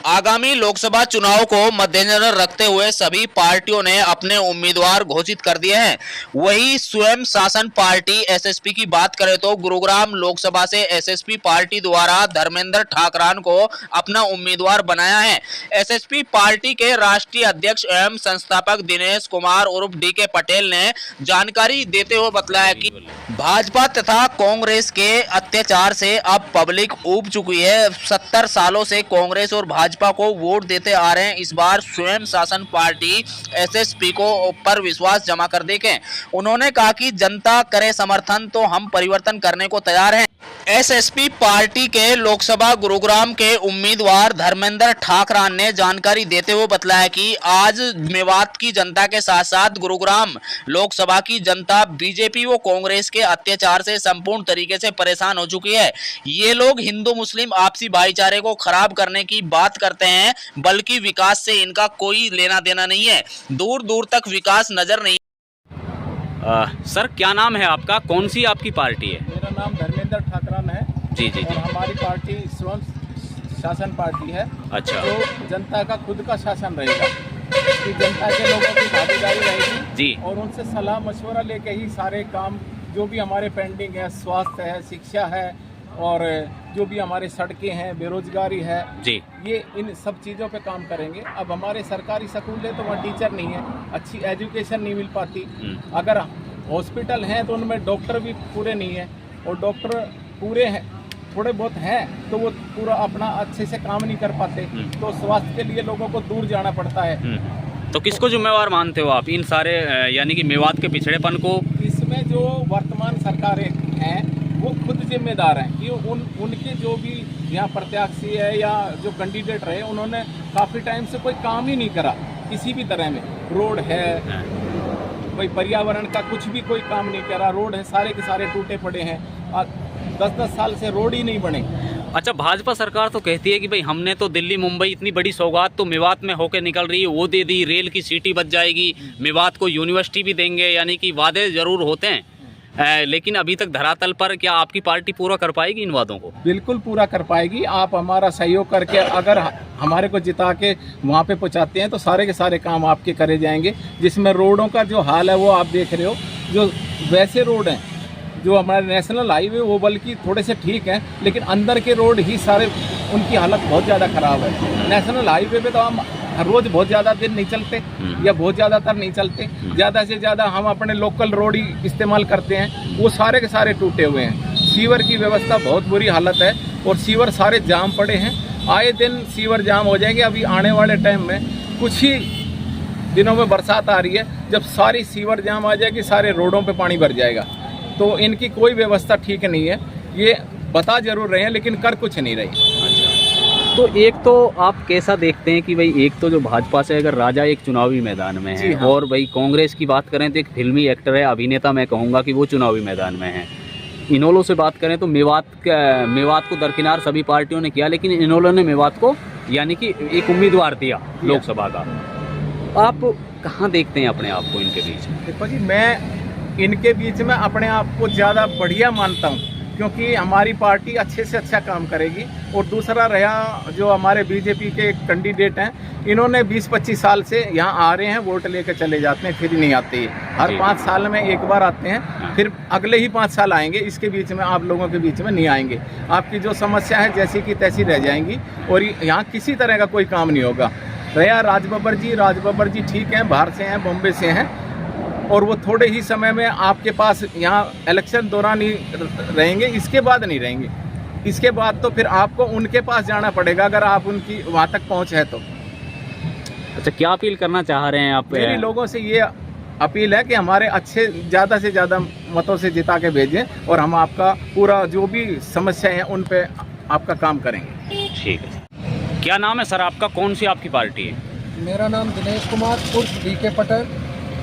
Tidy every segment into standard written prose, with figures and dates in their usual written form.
आगामी लोकसभा चुनाव को मद्देनजर रखते हुए सभी पार्टियों ने अपने उम्मीदवार घोषित कर दिए हैं। वही स्वयं शासन पार्टी एसएसपी की बात करें तो गुरुग्राम लोकसभा से एसएसपी पार्टी द्वारा धर्मेंद्र ठाकरान को अपना उम्मीदवार बनाया है। एसएसपी पार्टी के राष्ट्रीय अध्यक्ष एवं संस्थापक दिनेश कुमार उर्फ डीके पटेल ने जानकारी देते हुए बताया कि भाजपा तथा कांग्रेस के अत्याचार से अब पब्लिक ऊब चुकी है। 70 सालों से कांग्रेस और भाजपा को वोट देते आ रहे हैं। इस बार स्वयं शासन पार्टी एसएसपी को पर विश्वास जमा कर देखें। उन्होंने कहा कि जनता करे समर्थन तो हम परिवर्तन करने को तैयार हैं। एसएसपी पार्टी के लोकसभा गुरुग्राम के उम्मीदवार धर्मेंद्र ठाकरान ने जानकारी देते हुए बताया कि आज मेवात की जनता के साथ साथ गुरुग्राम लोकसभा की जनता बीजेपी व कांग्रेस के अत्याचार से संपूर्ण तरीके से परेशान हो चुकी है। ये लोग हिंदू मुस्लिम आपसी भाईचारे को खराब करने की बात करते हैं, बल्कि विकास से इनका कोई लेना देना नहीं है। दूर दूर तक विकास नजर नहीं। सर क्या नाम है आपका, कौन सी आपकी पार्टी है? मेरा नाम धर्मेंद्र ठाकरान है। जी जी और जी। हमारी पार्टी स्वयं शासन पार्टी है। अच्छा। जो जनता का खुद का शासन रहेगा, कि जनता के लोगों की भागीदारी रहेगी जी। और उनसे सलाह मशवरा लेके ही सारे काम जो भी हमारे पेंडिंग है, स्वास्थ्य है, शिक्षा है और जो भी हमारे सड़कें हैं, बेरोजगारी है जी, ये इन सब चीज़ों पे काम करेंगे। अब हमारे सरकारी स्कूल है तो वहाँ टीचर नहीं है, अच्छी एजुकेशन नहीं मिल पाती। अगर हॉस्पिटल हैं तो उनमें डॉक्टर भी पूरे नहीं है, और डॉक्टर पूरे हैं थोड़े बहुत हैं तो वो पूरा अपना अच्छे से काम नहीं कर पाते, तो स्वास्थ्य के लिए लोगों को दूर जाना पड़ता है। तो किसको जिम्मेवार मानते हो आप इन सारे यानी कि मेवात के पिछड़ेपन को? इसमें जो वर्तमान सरकारें हैं वो खुद जिम्मेदार हैं कि उनके जो भी यहाँ प्रत्याशी है या जो कैंडिडेट रहे, उन्होंने काफ़ी टाइम से कोई काम ही नहीं करा किसी भी तरह में। रोड है, कोई पर्यावरण का कुछ भी कोई काम नहीं करा। रोड है सारे के सारे टूटे पड़े हैं, 10-10 साल से रोड ही नहीं बने। अच्छा, भाजपा सरकार तो कहती है कि भाई हमने तो दिल्ली मुंबई इतनी बड़ी सौगात तो मेवात में होके निकल रही है वो दे दी, रेल की सीटी बच जाएगी, मेवात को यूनिवर्सिटी भी देंगे, यानी कि वादे जरूर होते हैं, लेकिन अभी तक धरातल पर क्या आपकी पार्टी पूरा कर पाएगी इन वादों को? बिल्कुल पूरा कर पाएगी। आप हमारा सहयोग करके अगर हमारे को जिता के वहाँ पे पहुँचाते हैं तो सारे के सारे काम आपके करे जाएंगे। जिसमें रोडों का जो हाल है वो आप देख रहे हो, जो वैसे रोड हैं जो हमारे नेशनल हाईवे वो बल्कि थोड़े से ठीक हैं, लेकिन अंदर के रोड ही सारे उनकी हालत बहुत ज़्यादा ख़राब है। नेशनल हाईवे पे तो हम हर रोज़ बहुत ज़्यादा दिन नहीं चलते या बहुत ज़्यादातर नहीं चलते, ज़्यादा से ज़्यादा हम अपने लोकल रोड ही इस्तेमाल करते हैं, वो सारे के सारे टूटे हुए हैं। सीवर की व्यवस्था बहुत बुरी हालत है और सीवर सारे जाम पड़े हैं। आए दिन सीवर जाम हो जाएंगे। अभी आने वाले टाइम में कुछ ही दिनों में बरसात आ रही है, जब सारी सीवर जाम आ जाएगी, सारे रोडों पे पानी भर जाएगा। तो इनकी कोई व्यवस्था ठीक नहीं है। ये बता जरूर रहे हैं लेकिन कर कुछ नहीं रही। तो एक तो आप कैसा देखते हैं कि भाई एक तो जो भाजपा से अगर राजा एक चुनावी मैदान में है, हाँ। और भाई कांग्रेस की बात करें तो एक फिल्मी एक्टर है, अभिनेता, मैं कहूँगा कि वो चुनावी मैदान में है। इनेलो से बात करें तो मेवात को दरकिनार सभी पार्टियों ने किया, लेकिन इनेलो ने मेवात को यानी कि एक उम्मीदवार दिया लोकसभा का। आप कहाँ देखते हैं अपने आप को इनके बीच? देखो जी, मैं इनके बीच में अपने आप को ज़्यादा बढ़िया मानता हूँ, क्योंकि हमारी पार्टी अच्छे से अच्छा काम करेगी। और दूसरा रहा जो हमारे बीजेपी के कैंडिडेट हैं, इन्होंने 20-25 साल से यहाँ आ रहे हैं, वोट लेकर चले जाते हैं, फिर नहीं आते। हर 5 साल में एक बार आते हैं, फिर अगले ही 5 साल आएंगे। इसके बीच में आप लोगों के बीच में नहीं आएंगे। आपकी जो समस्या है जैसी की तैसी रह जाएंगी और यहाँ किसी तरह का कोई काम नहीं होगा। रहा राजबब्बर जी ठीक हैं, बाहर से हैं, बॉम्बे से हैं, और वो थोड़े ही समय में आपके पास यहाँ इलेक्शन दौरान ही रहेंगे, इसके बाद नहीं रहेंगे। इसके बाद तो फिर आपको उनके पास जाना पड़ेगा अगर आप उनकी वहाँ तक पहुँच है तो। अच्छा, क्या अपील करना चाह रहे हैं आप? मेरी लोगों से ये अपील है कि हमारे अच्छे ज़्यादा से ज़्यादा मतों से जिता के भेजें और हम आपका पूरा जो भी समस्या है उन पे आपका काम करेंगे। ठीक है। क्या नाम है सर आपका, कौन सी आपकी पार्टी है? मेरा नाम दिनेश कुमार उर्फ डीके पटेल,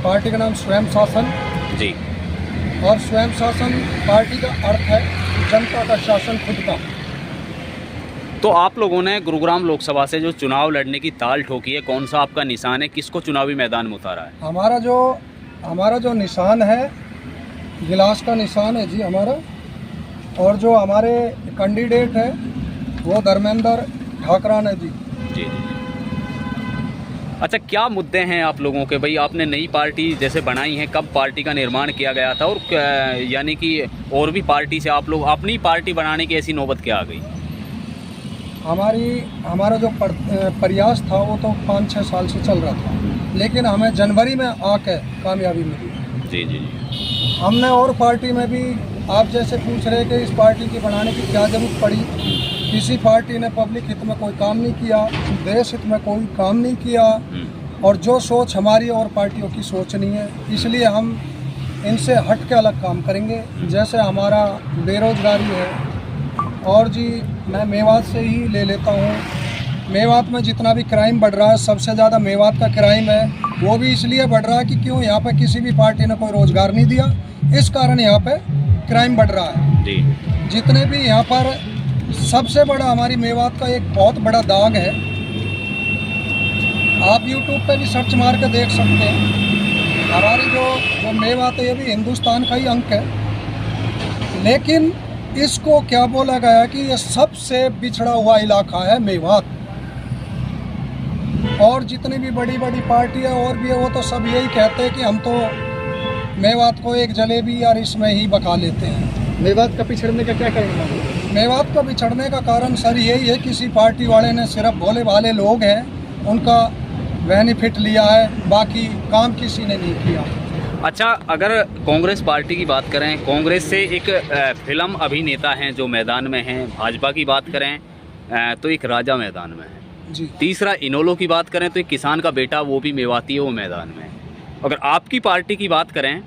पार्टी का नाम स्वयं शासन जी। और स्वयं शासन पार्टी का अर्थ है जनता का शासन खुद का। तो आप लोगों ने गुरुग्राम लोकसभा से जो चुनाव लड़ने की ताल ठोकी है, कौन सा आपका निशान है, किसको चुनावी मैदान में उतारा है? हमारा जो निशान है, गिलास का निशान है जी हमारा। और जो हमारे कैंडिडेट है वो धर्मेंद्र ठाकरान है जी। जी जी। अच्छा, क्या मुद्दे हैं आप लोगों के? भाई आपने नई पार्टी जैसे बनाई है, कब पार्टी का निर्माण किया गया था, और यानी कि और भी पार्टी से आप लोग अपनी पार्टी बनाने की ऐसी नौबत क्या आ गई? हमारा जो प्रयास था वो तो 5-6 साल से चल रहा था, लेकिन हमें जनवरी में आके कामयाबी मिली। जी जी जी। हमने और पार्टी में भी, आप जैसे पूछ रहे कि इस पार्टी की बनाने की क्या ज़रूरत पड़ी, किसी पार्टी ने पब्लिक हित में कोई काम नहीं किया, देश हित में कोई काम नहीं किया, और जो सोच हमारी और पार्टियों की सोच नहीं है, इसलिए हम इनसे हट के अलग काम करेंगे। जैसे हमारा बेरोजगारी है, और जी मैं मेवात से ही ले लेता हूँ। मेवात में जितना भी क्राइम बढ़ रहा है, सबसे ज़्यादा मेवात का क्राइम है, वो भी इसलिए बढ़ रहा है कि क्यों यहाँ पे किसी भी पार्टी ने कोई रोज़गार नहीं दिया, इस कारण यहाँ पे क्राइम बढ़ रहा है जी। जितने भी यहाँ पर। सबसे बड़ा हमारी मेवात का एक बहुत बड़ा दाग है, आप YouTube पे भी सर्च मार के देख सकते हैं। हमारी जो मेवात है ये भी हिंदुस्तान का ही अंक है, लेकिन इसको क्या बोला गया कि ये सबसे बिछड़ा हुआ इलाका है मेवात। और जितनी भी बड़ी बड़ी पार्टी है और भी है, वो तो सब यही कहते हैं कि हम तो मेवात को एक जलेबी या इसमें ही बका लेते हैं। मेवात का पिछड़ने का क्या कारण है? मेवात का बिछड़ने का कारण सर यही है, किसी पार्टी वाले ने, सिर्फ भोले भाले लोग हैं, उनका बेनिफिट लिया है, बाकी काम किसी ने नहीं किया। अच्छा, अगर कांग्रेस पार्टी की बात करें, कांग्रेस से एक फिल्म अभिनेता हैं जो मैदान में हैं। भाजपा की बात करें तो एक राजा मैदान में है जी। तीसरा इनेलो की बात करें तो एक किसान का बेटा, वो भी मेवाती है, वो मैदान में है। अगर आपकी पार्टी की बात करें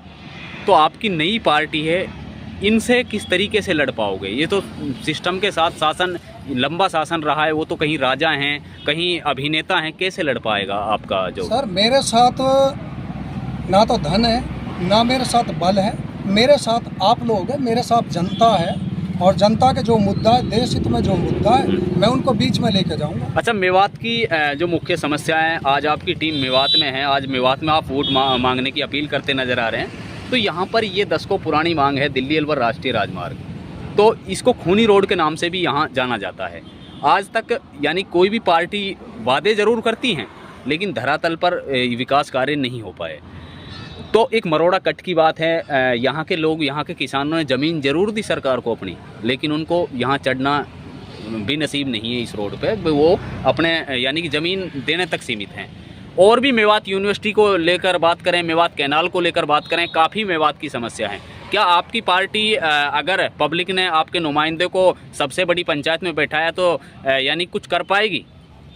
तो आपकी नई पार्टी है, इनसे किस तरीके से लड़ पाओगे? ये तो सिस्टम के साथ शासन, लंबा शासन रहा है, वो तो कहीं राजा हैं, कहीं अभिनेता हैं, कैसे लड़ पाएगा आपका जो? सर मेरे साथ ना तो धन है, ना मेरे साथ बल है, मेरे साथ आप लोग हैं, मेरे साथ जनता है, और जनता के जो मुद्दा है, देश हित में जो मुद्दा है, मैं उनको बीच में लेके जाऊंगा। अच्छा, मेवात की जो मुख्य समस्या है, आज आपकी टीम मेवात में है, आज मेवात में आप वोट मांगने की अपील करते नजर आ रहे हैं, तो यहाँ पर ये 10 को पुरानी मांग है दिल्ली अलवर राष्ट्रीय राजमार्ग, तो इसको खूनी रोड के नाम से भी यहाँ जाना जाता है। आज तक यानी कोई भी पार्टी वादे ज़रूर करती हैं, लेकिन धरातल पर विकास कार्य नहीं हो पाए। तो एक मरोड़ा कट की बात है, यहाँ के लोग, यहाँ के किसानों ने ज़मीन ज़रूर दी सरकार को अपनी, लेकिन उनको यहाँ चढ़ना भी नसीब नहीं है इस रोड पे, वो अपने यानी कि ज़मीन देने तक सीमित हैं। और भी मेवात यूनिवर्सिटी को लेकर बात करें, मेवात कैनाल को लेकर बात करें, काफ़ी मेवात की समस्या है। क्या आपकी पार्टी अगर पब्लिक ने आपके नुमाइंदे को सबसे बड़ी पंचायत में बैठाया तो यानी कुछ कर पाएगी?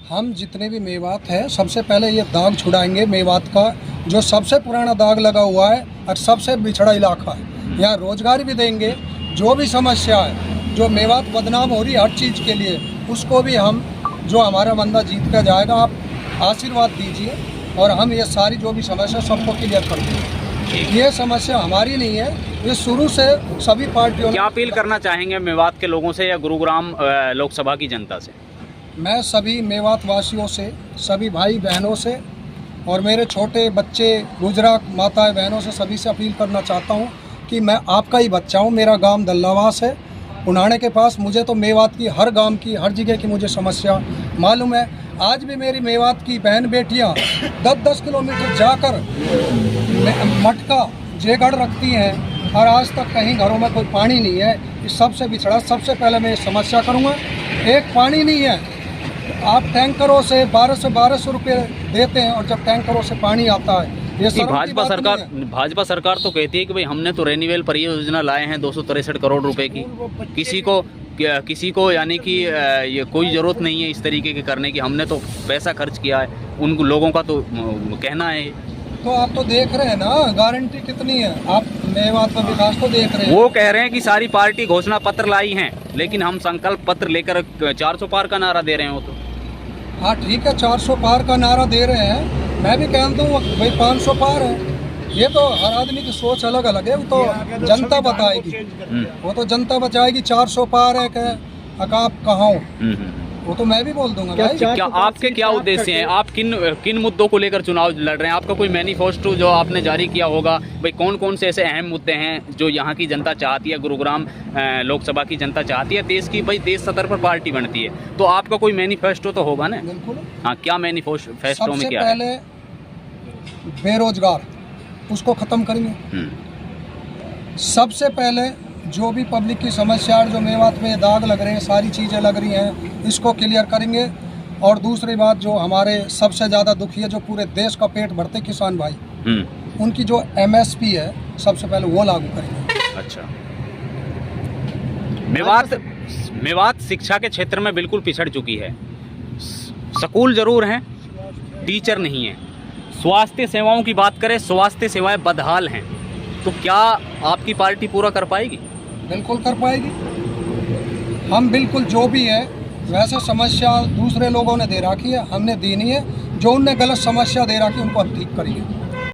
हम जितने भी मेवात है, सबसे पहले ये दाग छुड़ाएंगे मेवात का, जो सबसे पुराना दाग लगा हुआ है और सबसे बिछड़ा इलाका है। यहाँ रोजगार भी देंगे, जो भी समस्या है, जो मेवात बदनाम हो रही है हर चीज़ के लिए, उसको भी हम, जो हमारा बंदा जीत कर जाएगा, आप आशीर्वाद दीजिए, और हम ये सारी जो भी समस्या सबको क्लियर कर देंगे। ये समस्या हमारी नहीं है, ये शुरू से सभी पार्टियों। क्या अपील करना चाहेंगे मेवात के लोगों से या गुरुग्राम लोकसभा की जनता से? मैं सभी मेवात वासियों से, सभी भाई बहनों से, और मेरे छोटे बच्चे, गुजरात माताएं बहनों से, सभी से अपील करना चाहता हूं कि मैं आपका ही बच्चा हूं। मेरा गांव दल्लावास है, उन्हाने के पास। मुझे तो मेवात की हर गांव की, हर जगह की मुझे समस्या मालूम है। आज भी मेरी मेवात की बहन बेटियां 10-10 किलोमीटर जाकर मटका जेगढ़ रखती हैं, और आज तक कहीं घरों में कोई पानी नहीं है। इस सबसे बिछड़ा, सबसे पहले मैं समस्या करूँगा। एक पानी नहीं है, आप टैंकरों से 1200 रुपये देते हैं, और जब टैंकरों से पानी आता है, ये भाजपा सरकार तो कहती है कि भाई हमने तो रेन्यूएबल परियोजना लाए हैं 263 करोड़ रुपए की। किसी को यानी कि ये कोई ज़रूरत नहीं है इस तरीके के करने की, हमने तो पैसा खर्च किया है, उन लोगों का तो कहना है। तो आप तो देख रहे हैं ना गारंटी कितनी है, आप मेवात का विकास तो देख रहे हैं। वो कह रहे हैं कि सारी पार्टी घोषणा पत्र लाई हैं, लेकिन हम संकल्प पत्र लेकर 400 पार का नारा दे रहे हैं। वो तो हाँ ठीक है, 400 पार का नारा दे रहे हैं, मैं भी कहता हूँ भाई 500 पार है। ये तो हर आदमी की सोच अलग अलग है, वो तो जनता बताएगी, वो तो जनता बताएगी 400 पार है कि आप कहाँ हो। वो तो मैं भी बोल दूंगा क्या भाई। चार क्या तो पाँच आपके सीट क्या प्राप्त उद्देश्य हैं? करके- आप किन मुद्दों को लेकर चुनाव लड़ रहे हैं? आपका कोई मैनिफेस्टो जो आपने जारी किया होगा, भाई कौन कौन से ऐसे अहम मुद्दे हैं जो यहाँ की जनता चाहती है, गुरुग्राम लोकसभा की जनता चाहती है, देश की भाई देश सतर पर पार्टी बनती है, तो आपका कोई मैनिफेस्टो तो होगा ना? बिल्कुल। हाँ, क्या मैनिफेस्टो में सबसे क्या है? पहले बेरोजगार उसको खत्म करेंगे। सबसे पहले जो भी पब्लिक की समस्या है, जो मेवात में दाग लग रहे हैं, सारी चीज़ें लग रही हैं, इसको क्लियर करेंगे। और दूसरी बात जो हमारे सबसे ज़्यादा दुखी है, जो पूरे देश का पेट भरते किसान भाई, उनकी जो MSP है सबसे पहले वो लागू करेंगे। अच्छा। मेवात शिक्षा के क्षेत्र में बिल्कुल पिछड़ चुकी है। स्कूल जरूर हैं, टीचर नहीं है। स्वास्थ्य सेवाओं की बात करें, स्वास्थ्य सेवाएं बदहाल हैं। तो क्या आपकी पार्टी पूरा कर पाएगी? बिल्कुल कर पाएगी। हम बिल्कुल जो भी है वैसे समस्या दूसरे लोगों ने दे रखी है, हमने दी नहीं है। जो उनने गलत समस्या दे रखी है उनको हम ठीक करेंगे।